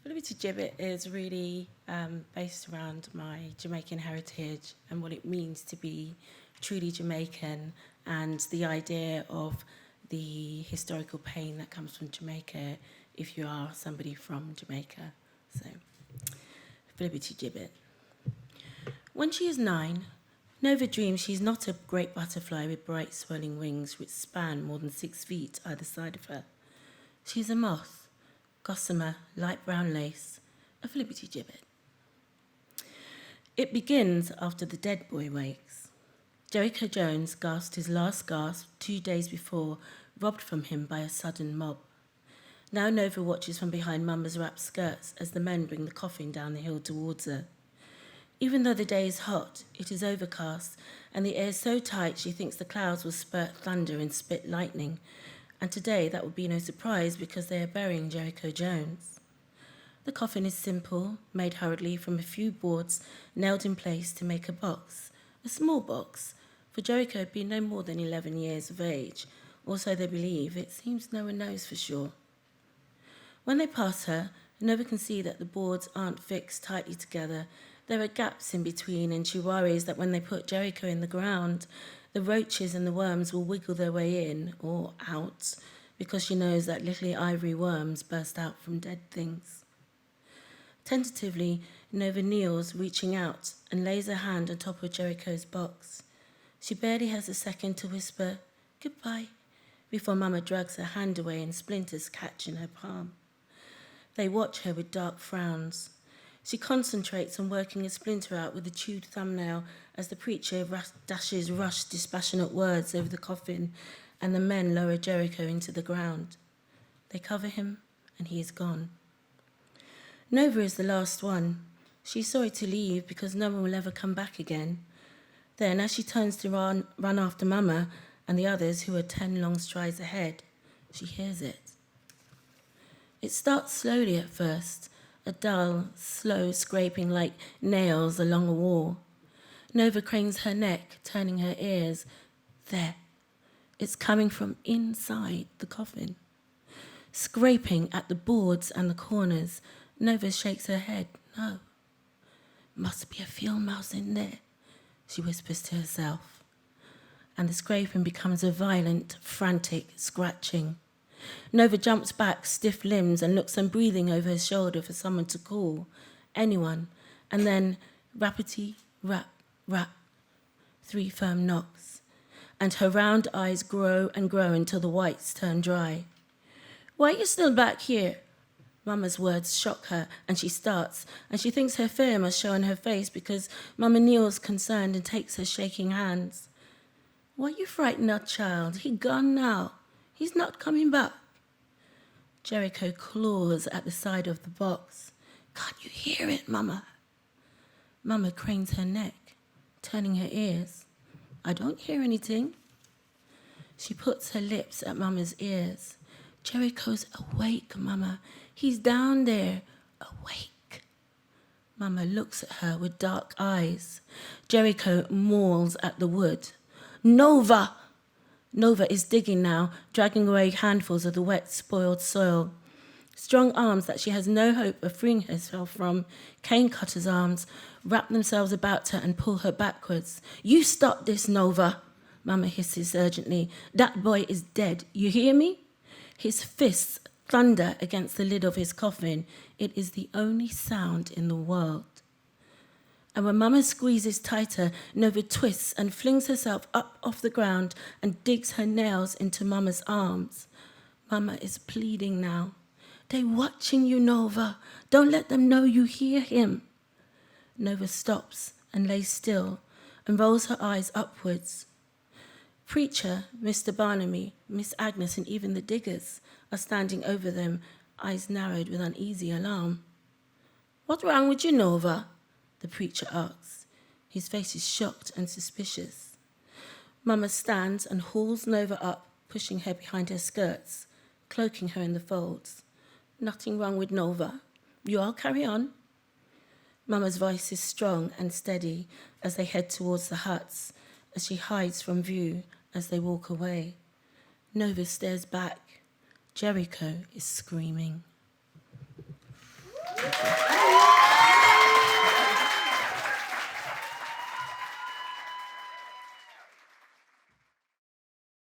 Flibbertigibbet is really based around my Jamaican heritage and what it means to be truly Jamaican, and the idea of the historical pain that comes from Jamaica if you are somebody from Jamaica. So, Flibbertigibbet. When she is 9, Nova dreams she's not a great butterfly with bright swirling wings which span more than 6 feet either side of her. She's a moth, gossamer, light brown lace, a Flibbertigibbet. It begins after the dead boy wakes. Jericho Jones gasped his last gasp 2 days before, robbed from him by a sudden mob. Now Nova watches from behind Mama's wrapped skirts as the men bring the coffin down the hill towards her. Even though the day is hot, it is overcast, and the air is so tight she thinks the clouds will spurt thunder and spit lightning. And today that would be no surprise because they are burying Jericho Jones. The coffin is simple, made hurriedly from a few boards nailed in place to make a box, a small box, for Jericho had been no more than 11 years of age, or so they believe. It seems no one knows for sure. When they pass her, Nova can see that the boards aren't fixed tightly together. There are gaps in between, and she worries that when they put Jericho in the ground, the roaches and the worms will wiggle their way in or out, because she knows that little ivory worms burst out from dead things. Tentatively, Nova kneels, reaching out, and lays her hand on top of Jericho's box. She barely has a second to whisper, "Goodbye," before Mama drags her hand away and splinters catch in her palm. They watch her with dark frowns. She concentrates on working a splinter out with a chewed thumbnail as the preacher dashes rushed, dispassionate words over the coffin, and the men lower Jericho into the ground. They cover him, and he is gone. Nova is the last one. She's sorry to leave because no one will ever come back again. Then, as she turns to run after Mama and the others who are 10 long strides ahead, she hears it. It starts slowly at first, a dull, slow scraping like nails along a wall. Nova cranes her neck, turning her ears. There. It's coming from inside the coffin. Scraping at the boards and the corners, Nova shakes her head. No. Must be a field mouse in there, she whispers to herself. And the scraping becomes a violent, frantic scratching. Nova jumps back, stiff limbs, and looks unbreathing over her shoulder for someone to call. Anyone. And then, rappity, rap, rap. 3 firm knocks. And her round eyes grow and grow until the whites turn dry. "Why are you still back here?" Mama's words shock her, and she starts, and she thinks her fear must show on her face because Mama kneels concerned and takes her shaking hands. "Why you frightened that child? He gone now. He's not coming back." Jericho claws at the side of the box. "Can't you hear it, Mama?" Mama cranes her neck, turning her ears. "I don't hear anything." She puts her lips at Mama's ears. "Jericho's awake, Mama. He's down there, awake." Mama looks at her with dark eyes. Jericho mauls at the wood. "Nova!" Nova is digging now, dragging away handfuls of the wet, spoiled soil. Strong arms that she has no hope of freeing herself from, cane cutter's arms, wrap themselves about her and pull her backwards. "You stop this, Nova," Mama hisses urgently. "That boy is dead. You hear me?" His fists thunder against the lid of his coffin. It is the only sound in the world. And when Mama squeezes tighter, Nova twists and flings herself up off the ground and digs her nails into Mama's arms. Mama is pleading now. "They watching you, Nova. Don't let them know you hear him." Nova stops and lays still and rolls her eyes upwards. Preacher, Mr. Barnaby, Miss Agnes, and even the diggers are standing over them, eyes narrowed with uneasy alarm. "What's wrong with you, Nova?" the preacher asks. His face is shocked and suspicious. Mama stands and hauls Nova up, pushing her behind her skirts, cloaking her in the folds. "Nothing wrong with Nova. You all carry on." Mama's voice is strong and steady as they head towards the huts, as she hides from view as they walk away. Nova stares back. Jericho is screaming. Thank you.